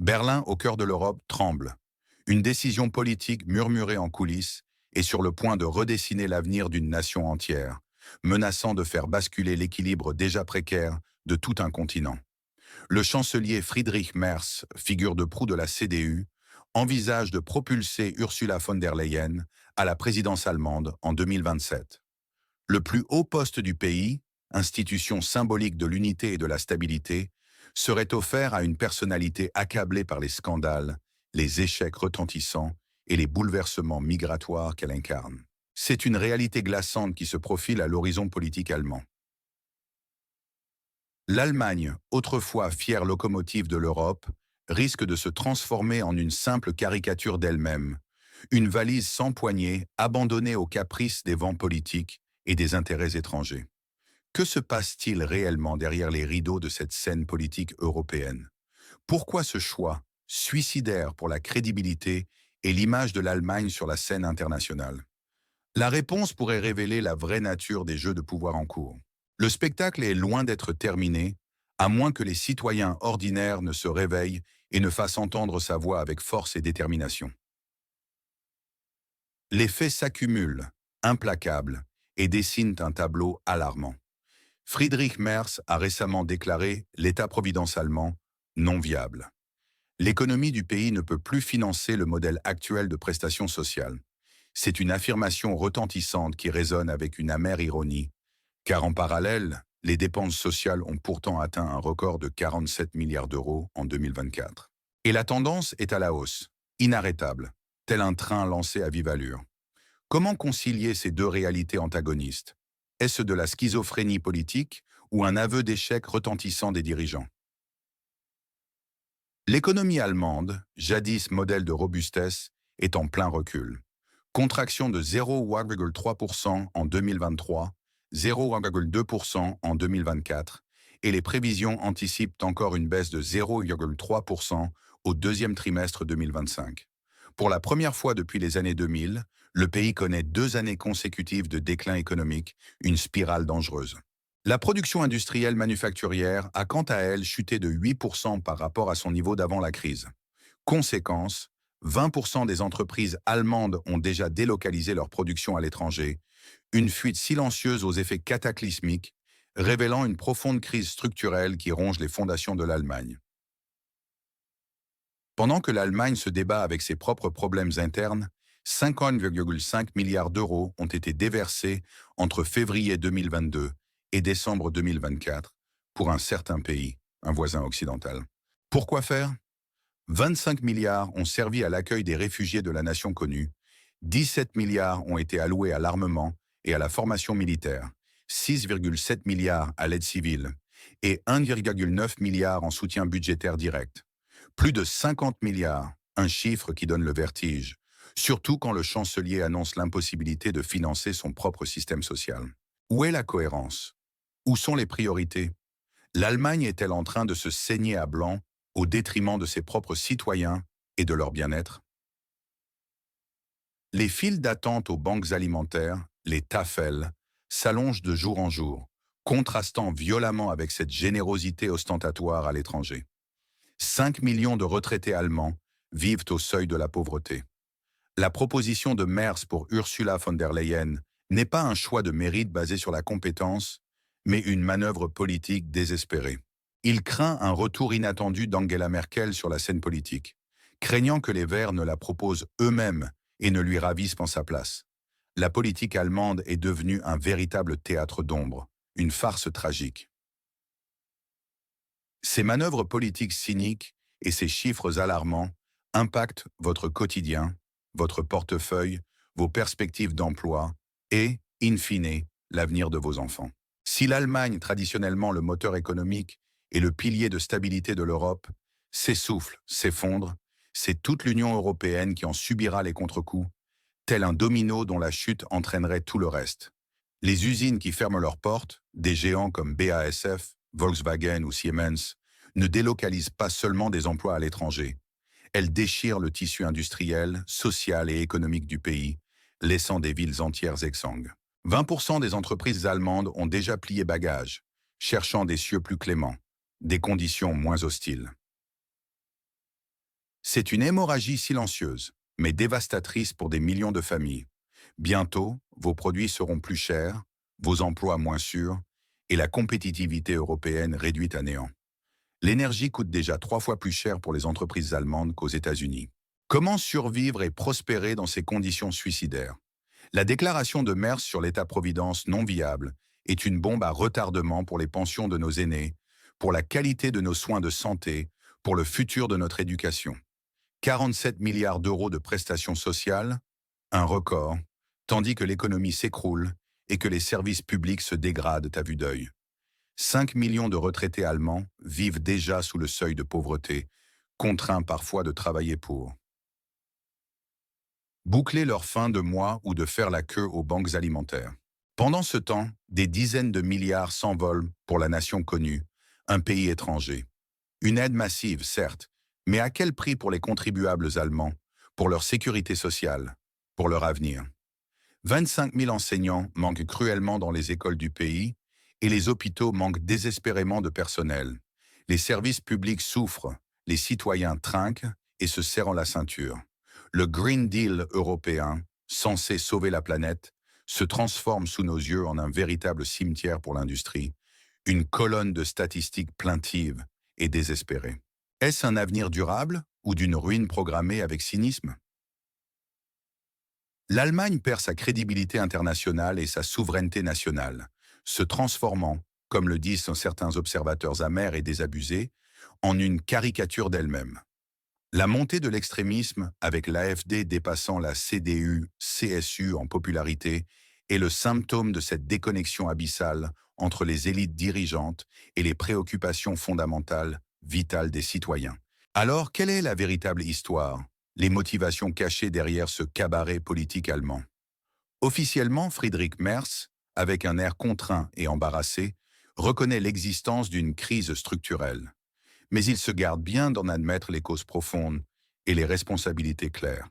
Berlin, au cœur de l'Europe, tremble. Une décision politique murmurée en coulisses est sur le point de redessiner l'avenir d'une nation entière, menaçant de faire basculer l'équilibre déjà précaire de tout un continent. Le chancelier Friedrich Merz, figure de proue de la CDU, envisage de propulser Ursula von der Leyen à la présidence allemande en 2027. Le plus haut poste du pays, institution symbolique de l'unité et de la stabilité, serait offert à une personnalité accablée par les scandales, les échecs retentissants et les bouleversements migratoires qu'elle incarne. C'est une réalité glaçante qui se profile à l'horizon politique allemand. L'Allemagne, autrefois fière locomotive de l'Europe, risque de se transformer en une simple caricature d'elle-même, une valise sans poignée abandonnée aux caprices des vents politiques et des intérêts étrangers. Que se passe-t-il réellement derrière les rideaux de cette scène politique européenne? Pourquoi ce choix, suicidaire pour la crédibilité et l'image de l'Allemagne sur la scène internationale? La réponse pourrait révéler la vraie nature des jeux de pouvoir en cours. Le spectacle est loin d'être terminé, à moins que les citoyens ordinaires ne se réveillent et ne fassent entendre sa voix avec force et détermination. Les faits s'accumulent, implacables, et dessinent un tableau alarmant. Friedrich Merz a récemment déclaré l'État-providence allemand non viable. L'économie du pays ne peut plus financer le modèle actuel de prestations sociales. C'est une affirmation retentissante qui résonne avec une amère ironie, car en parallèle, les dépenses sociales ont pourtant atteint un record de 47 milliards d'euros en 2024. Et la tendance est à la hausse, inarrêtable, tel un train lancé à vive allure. Comment concilier ces deux réalités antagonistes? Est-ce de la schizophrénie politique ou un aveu d'échec retentissant des dirigeants? L'économie allemande, jadis modèle de robustesse, est en plein recul. Contraction de 0,3% en 2023, 0,2% en 2024, et les prévisions anticipent encore une baisse de 0,3% au deuxième trimestre 2025. Pour la première fois depuis les années 2000, le pays connaît 2 années consécutives de déclin économique, une spirale dangereuse. La production industrielle manufacturière a quant à elle chuté de 8% par rapport à son niveau d'avant la crise. Conséquence, 20% des entreprises allemandes ont déjà délocalisé leur production à l'étranger, une fuite silencieuse aux effets cataclysmiques, révélant une profonde crise structurelle qui ronge les fondations de l'Allemagne. Pendant que l'Allemagne se débat avec ses propres problèmes internes, 50,5 milliards d'euros ont été déversés entre février 2022 et décembre 2024 pour un certain pays, un voisin occidental. Pourquoi faire? 25 milliards ont servi à l'accueil des réfugiés de la nation connue, 17 milliards ont été alloués à l'armement et à la formation militaire, 6,7 milliards à l'aide civile et 1,9 milliard en soutien budgétaire direct. Plus de 50 milliards, un chiffre qui donne le vertige, surtout quand le chancelier annonce l'impossibilité de financer son propre système social. Où est la cohérence? Où sont les priorités? L'Allemagne est-elle en train de se saigner à blanc au détriment de ses propres citoyens et de leur bien-être? Les files d'attente aux banques alimentaires, les Tafel, s'allongent de jour en jour, contrastant violemment avec cette générosité ostentatoire à l'étranger. 5 millions de retraités allemands vivent au seuil de la pauvreté. La proposition de Merz pour Ursula von der Leyen n'est pas un choix de mérite basé sur la compétence, mais une manœuvre politique désespérée. Il craint un retour inattendu d'Angela Merkel sur la scène politique, craignant que les Verts ne la proposent eux-mêmes et ne lui ravissent en sa place. La politique allemande est devenue un véritable théâtre d'ombre, une farce tragique. Ces manœuvres politiques cyniques et ces chiffres alarmants impactent votre quotidien, votre portefeuille, vos perspectives d'emploi et, in fine, l'avenir de vos enfants. Si l'Allemagne, traditionnellement le moteur économique et le pilier de stabilité de l'Europe, s'essouffle, s'effondre, c'est toute l'Union européenne qui en subira les contre-coups, tel un domino dont la chute entraînerait tout le reste. Les usines qui ferment leurs portes, des géants comme BASF, Volkswagen ou Siemens, ne délocalisent pas seulement des emplois à l'étranger. Elles déchirent le tissu industriel, social et économique du pays, laissant des villes entières exsangues. 20% des entreprises allemandes ont déjà plié bagages, cherchant des cieux plus cléments, des conditions moins hostiles. C'est une hémorragie silencieuse, mais dévastatrice pour des millions de familles. Bientôt, vos produits seront plus chers, vos emplois moins sûrs, et la compétitivité européenne réduite à néant. L'énergie coûte déjà 3 fois plus cher pour les entreprises allemandes qu'aux États-Unis. Comment survivre et prospérer dans ces conditions suicidaires? La déclaration de Merz sur l'État-providence non viable est une bombe à retardement pour les pensions de nos aînés, pour la qualité de nos soins de santé, pour le futur de notre éducation. 47 milliards d'euros de prestations sociales, un record, tandis que l'économie s'écroule et que les services publics se dégradent à vue d'œil. 5 millions de retraités allemands vivent déjà sous le seuil de pauvreté, contraints parfois de travailler pour boucler leur fin de mois ou de faire la queue aux banques alimentaires. Pendant ce temps, des dizaines de milliards s'envolent pour la nation connue, un pays étranger. Une aide massive, certes, mais à quel prix pour les contribuables allemands, pour leur sécurité sociale, pour leur avenir? 25 000 enseignants manquent cruellement dans les écoles du pays et les hôpitaux manquent désespérément de personnel. Les services publics souffrent, les citoyens trinquent et se serrent la ceinture. Le Green Deal européen, censé sauver la planète, se transforme sous nos yeux en un véritable cimetière pour l'industrie, une colonne de statistiques plaintives et désespérées. Est-ce un avenir durable ou d'une ruine programmée avec cynisme? L'Allemagne perd sa crédibilité internationale et sa souveraineté nationale, se transformant, comme le disent certains observateurs amers et désabusés, en une caricature d'elle-même. La montée de l'extrémisme, avec l'AfD dépassant la CDU-CSU en popularité, est le symptôme de cette déconnexion abyssale entre les élites dirigeantes et les préoccupations fondamentales, vitales des citoyens. Alors, quelle est la véritable histoire, les motivations cachées derrière ce cabaret politique allemand? Officiellement, Friedrich Merz, avec un air contraint et embarrassé, reconnaît l'existence d'une crise structurelle. Mais il se garde bien d'en admettre les causes profondes et les responsabilités claires.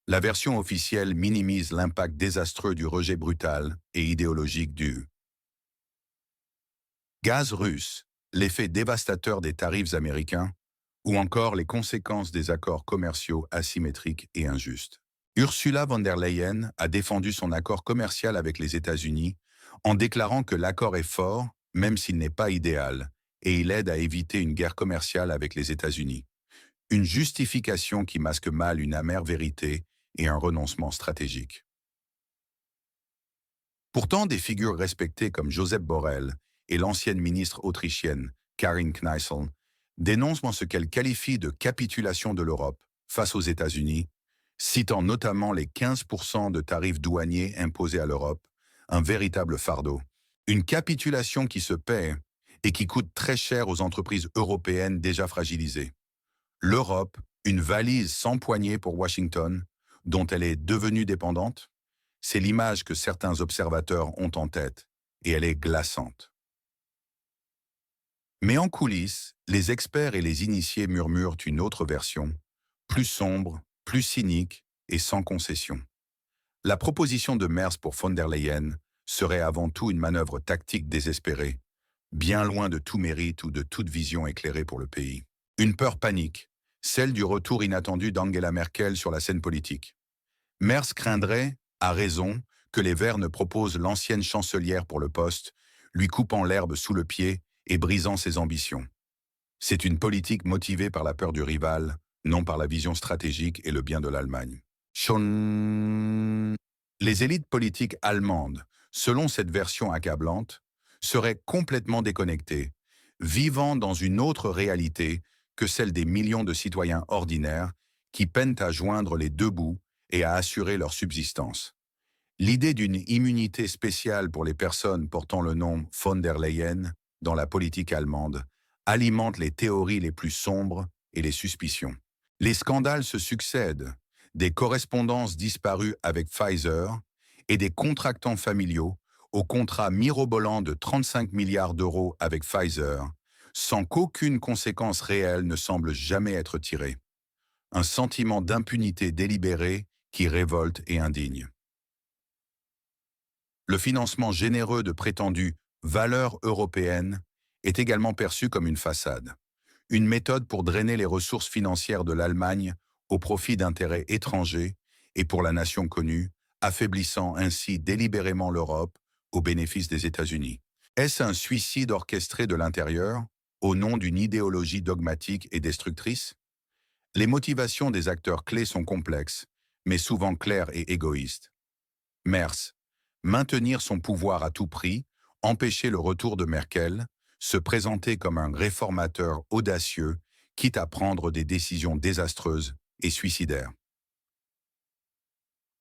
La version officielle minimise l'impact désastreux du rejet brutal et idéologique du gaz russe, l'effet dévastateur des tarifs américains, ou encore les conséquences des accords commerciaux asymétriques et injustes. Ursula von der Leyen a défendu son accord commercial avec les États-Unis en déclarant que l'accord est fort, même s'il n'est pas idéal, et il aide à éviter une guerre commerciale avec les États-Unis. Une justification qui masque mal une amère vérité et un renoncement stratégique. Pourtant, des figures respectées comme Joseph Borrell et l'ancienne ministre autrichienne Karin Kneißl dénoncent ce qu'elle qualifie de capitulation de l'Europe face aux États-Unis, citant notamment les 15% de tarifs douaniers imposés à l'Europe, un véritable fardeau. Une capitulation qui se paie et qui coûte très cher aux entreprises européennes déjà fragilisées. L'Europe, une valise sans poignée pour Washington, dont elle est devenue dépendante, c'est l'image que certains observateurs ont en tête, et elle est glaçante. Mais en coulisses, les experts et les initiés murmurent une autre version, plus sombre, plus cynique et sans concession. La proposition de Merz pour von der Leyen serait avant tout une manœuvre tactique désespérée, bien loin de tout mérite ou de toute vision éclairée pour le pays. Une peur panique, celle du retour inattendu d'Angela Merkel sur la scène politique. Merz craindrait, à raison, que les Verts ne proposent l'ancienne chancelière pour le poste, lui coupant l'herbe sous le pied et brisant ses ambitions. C'est une politique motivée par la peur du rival, non par la vision stratégique et le bien de l'Allemagne. Les élites politiques allemandes, selon cette version accablante, seraient complètement déconnectées, vivant dans une autre réalité que celle des millions de citoyens ordinaires qui peinent à joindre les deux bouts et à assurer leur subsistance. L'idée d'une immunité spéciale pour les personnes portant le nom von der Leyen dans la politique allemande alimente les théories les plus sombres et les suspicions. Les scandales se succèdent, des correspondances disparues avec Pfizer et des contractants familiaux au contrat mirobolant de 35 milliards d'euros avec Pfizer, sans qu'aucune conséquence réelle ne semble jamais être tirée. Un sentiment d'impunité délibérée qui révolte et indigne. Le financement généreux de prétendues valeurs européennes est également perçu comme une façade. une méthode pour drainer les ressources financières de l'Allemagne au profit d'intérêts étrangers et pour la nation connue, affaiblissant ainsi délibérément l'Europe au bénéfice des États-Unis. Est-ce un suicide orchestré de l'intérieur, au nom d'une idéologie dogmatique et destructrice? Les motivations des acteurs clés sont complexes, mais souvent claires et égoïstes. Merz, maintenir son pouvoir à tout prix, empêcher le retour de Merkel, se présenter comme un réformateur audacieux, quitte à prendre des décisions désastreuses et suicidaires.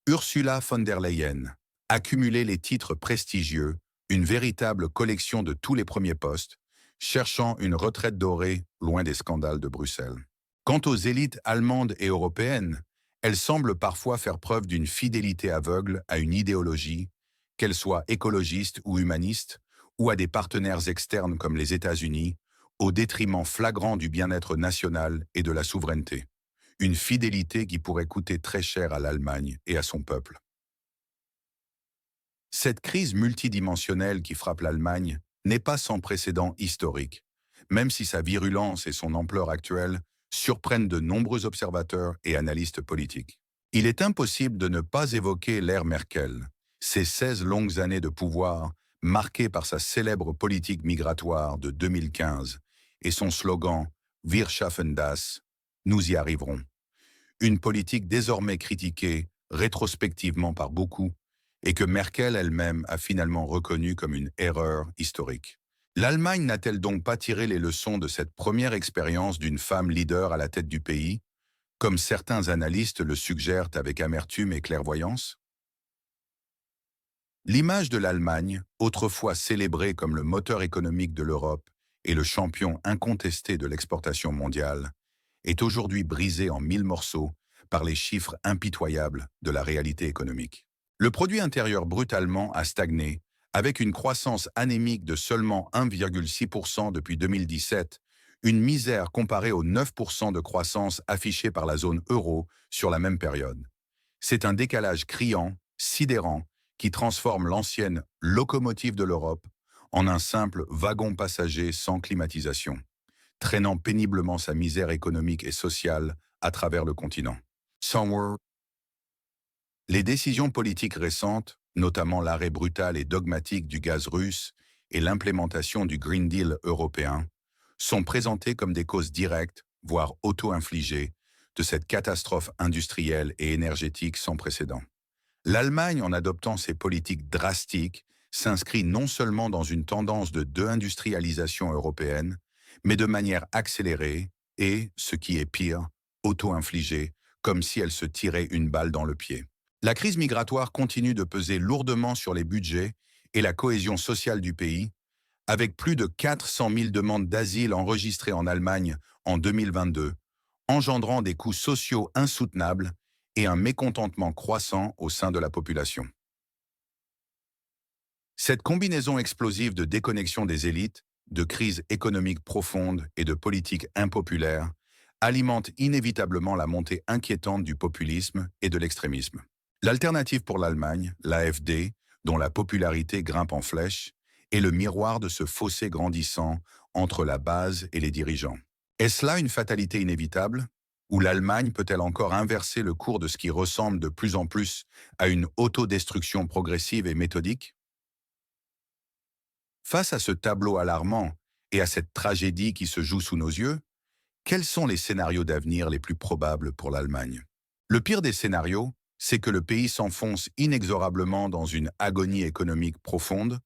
Ursula von der Leyen, accumuler les titres prestigieux, une véritable collection de tous les premiers postes, cherchant une retraite dorée loin des scandales de Bruxelles. Quant aux élites allemandes et européennes, elles semblent parfois faire preuve d'une fidélité aveugle à une idéologie, qu'elle soit écologiste ou humaniste, ou à des partenaires externes comme les États-Unis, au détriment flagrant du bien-être national et de la souveraineté. Une fidélité qui pourrait coûter très cher à l'Allemagne et à son peuple. Cette crise multidimensionnelle qui frappe l'Allemagne n'est pas sans précédent historique, même si sa virulence et son ampleur actuelle surprennent de nombreux observateurs et analystes politiques. Il est impossible de ne pas évoquer l'ère Merkel, ses 16 longues années de pouvoir marquées par sa célèbre politique migratoire de 2015 et son slogan « Wir schaffen das », nous y arriverons. Une politique désormais critiquée rétrospectivement par beaucoup et que Merkel elle-même a finalement reconnue comme une erreur historique. L'Allemagne n'a-t-elle donc pas tiré les leçons de cette première expérience d'une femme leader à la tête du pays, comme certains analystes le suggèrent avec amertume et clairvoyance? L'image de l'Allemagne, autrefois célébrée comme le moteur économique de l'Europe et le champion incontesté de l'exportation mondiale, est aujourd'hui brisée en 1000 morceaux par les chiffres impitoyables de la réalité économique. Le produit intérieur brut allemand a stagné, avec une croissance anémique de seulement 1,6% depuis 2017, une misère comparée aux 9% de croissance affichée par la zone euro sur la même période. C'est un décalage criant, sidérant, qui transforme l'ancienne locomotive de l'Europe en un simple wagon passager sans climatisation, traînant péniblement sa misère économique et sociale à travers le continent. Les décisions politiques récentes, notamment l'arrêt brutal et dogmatique du gaz russe et l'implémentation du Green Deal européen, sont présentées comme des causes directes, voire auto-infligées, de cette catastrophe industrielle et énergétique sans précédent. L'Allemagne, en adoptant ces politiques drastiques, s'inscrit non seulement dans une tendance de déindustrialisation européenne, mais de manière accélérée et, ce qui est pire, auto-infligée, comme si elle se tirait une balle dans le pied. La crise migratoire continue de peser lourdement sur les budgets et la cohésion sociale du pays, avec plus de 400 000 demandes d'asile enregistrées en Allemagne en 2022, engendrant des coûts sociaux insoutenables et un mécontentement croissant au sein de la population. Cette combinaison explosive de déconnexion des élites, de crise économique profonde et de politique impopulaire alimente inévitablement la montée inquiétante du populisme et de l'extrémisme. L'alternative pour l'Allemagne, l'AfD, dont la popularité grimpe en flèche, est le miroir de ce fossé grandissant entre la base et les dirigeants. Est-ce là une fatalité inévitable? Ou l'Allemagne peut-elle encore inverser le cours de ce qui ressemble de plus en plus à une autodestruction progressive et méthodique? Face à ce tableau alarmant et à cette tragédie qui se joue sous nos yeux, quels sont les scénarios d'avenir les plus probables pour l'Allemagne? Le pire des scénarios, c'est que le pays s'enfonce inexorablement dans une agonie économique profonde,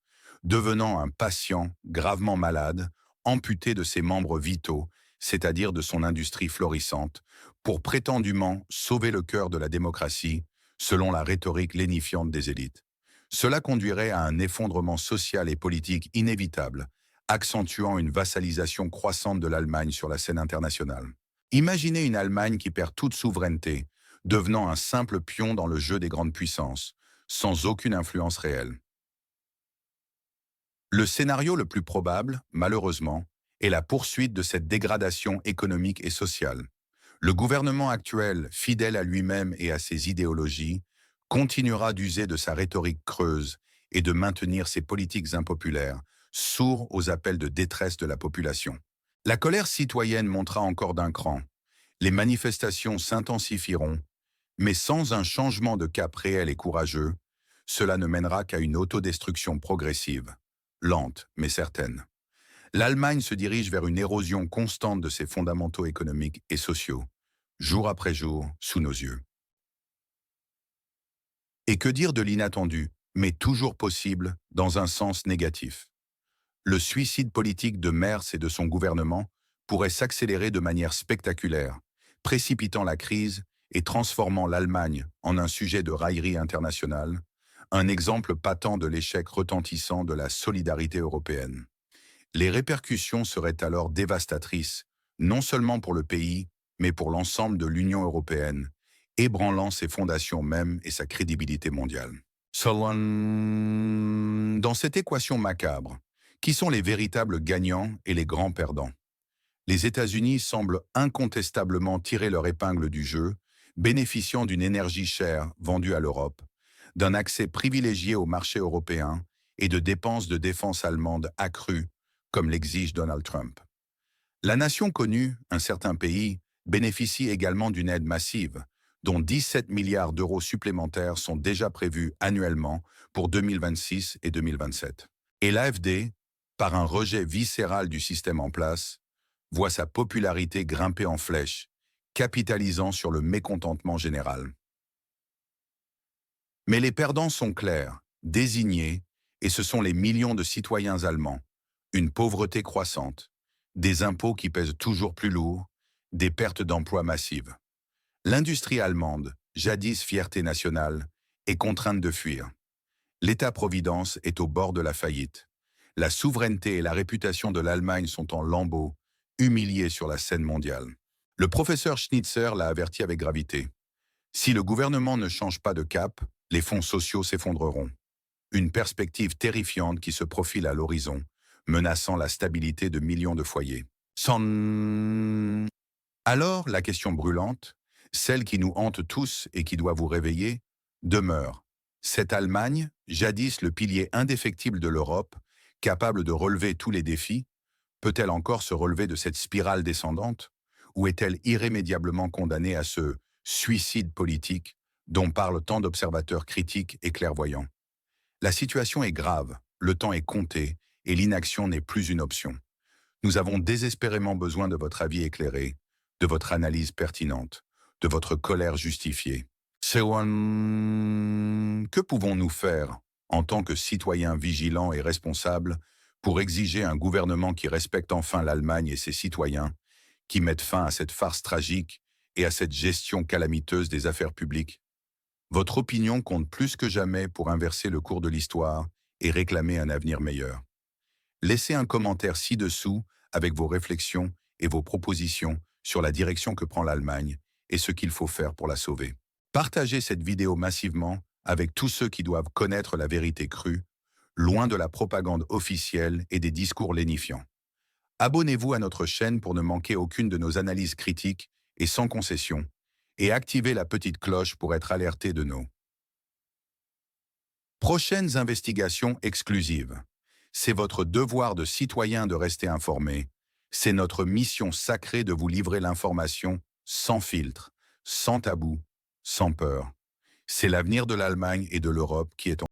devenant un patient gravement malade, amputé de ses membres vitaux, c'est-à-dire de son industrie florissante, pour prétendument sauver le cœur de la démocratie, selon la rhétorique lénifiante des élites. Cela conduirait à un effondrement social et politique inévitable, accentuant une vassalisation croissante de l'Allemagne sur la scène internationale. Imaginez une Allemagne qui perd toute souveraineté, devenant un simple pion dans le jeu des grandes puissances, sans aucune influence réelle. Le scénario le plus probable, malheureusement, est la poursuite de cette dégradation économique et sociale. Le gouvernement actuel, fidèle à lui-même et à ses idéologies, continuera d'user de sa rhétorique creuse et de maintenir ses politiques impopulaires, sourds aux appels de détresse de la population. La colère citoyenne montera encore d'un cran. Les manifestations s'intensifieront, mais sans un changement de cap réel et courageux, cela ne mènera qu'à une autodestruction progressive, lente mais certaine. L'Allemagne se dirige vers une érosion constante de ses fondamentaux économiques et sociaux, jour après jour, sous nos yeux. Et que dire de l'inattendu, mais toujours possible, dans un sens négatif? Le suicide politique de Merz et de son gouvernement pourrait s'accélérer de manière spectaculaire, précipitant la crise et transformant l'Allemagne en un sujet de raillerie internationale, un exemple patent de l'échec retentissant de la solidarité européenne. Les répercussions seraient alors dévastatrices, non seulement pour le pays, mais pour l'ensemble de l'Union européenne, ébranlant ses fondations mêmes et sa crédibilité mondiale. Dans cette équation macabre, qui sont les véritables gagnants et les grands perdants? Les États-Unis semblent incontestablement tirer leur épingle du jeu, bénéficiant d'une énergie chère vendue à l'Europe, d'un accès privilégié au marché européen et de dépenses de défense allemandes accrues, comme l'exige Donald Trump. La nation connue, un certain pays, bénéficie également d'une aide massive, dont 17 milliards d'euros supplémentaires sont déjà prévus annuellement pour 2026 et 2027. Et l'AfD, par un rejet viscéral du système en place, voit sa popularité grimper en flèche, capitalisant sur le mécontentement général. Mais les perdants sont clairs, désignés, et ce sont les millions de citoyens allemands. Une pauvreté croissante, des impôts qui pèsent toujours plus lourd, des pertes d'emplois massives. L'industrie allemande, jadis fierté nationale, est contrainte de fuir. L'État-providence est au bord de la faillite. La souveraineté et la réputation de l'Allemagne sont en lambeaux, humiliées sur la scène mondiale. Le professeur Schnitzer l'a averti avec gravité. Si le gouvernement ne change pas de cap, les fonds sociaux s'effondreront. Une perspective terrifiante qui se profile à l'horizon, menaçant la stabilité de millions de foyers. Alors, la question brûlante, celle qui nous hante tous et qui doit vous réveiller, demeure. Cette Allemagne, jadis le pilier indéfectible de l'Europe, capable de relever tous les défis, peut-elle encore se relever de cette spirale descendante, ou est-elle irrémédiablement condamnée à ce suicide politique dont parlent tant d'observateurs critiques et clairvoyants? La situation est grave, le temps est compté, et l'inaction n'est plus une option. Nous avons désespérément besoin de votre avis éclairé, de votre analyse pertinente, de votre colère justifiée. Que pouvons-nous faire, en tant que citoyens vigilants et responsables, pour exiger un gouvernement qui respecte enfin l'Allemagne et ses citoyens, qui mette fin à cette farce tragique et à cette gestion calamiteuse des affaires publiques? Votre opinion compte plus que jamais pour inverser le cours de l'histoire et réclamer un avenir meilleur. Laissez un commentaire ci-dessous avec vos réflexions et vos propositions sur la direction que prend l'Allemagne et ce qu'il faut faire pour la sauver. Partagez cette vidéo massivement avec tous ceux qui doivent connaître la vérité crue, loin de la propagande officielle et des discours lénifiants. Abonnez-vous à notre chaîne pour ne manquer aucune de nos analyses critiques et sans concession, et activez la petite cloche pour être alerté de nos prochaines investigations exclusives. C'est votre devoir de citoyen de rester informé. C'est notre mission sacrée de vous livrer l'information sans filtre, sans tabou, sans peur. C'est l'avenir de l'Allemagne et de l'Europe qui est en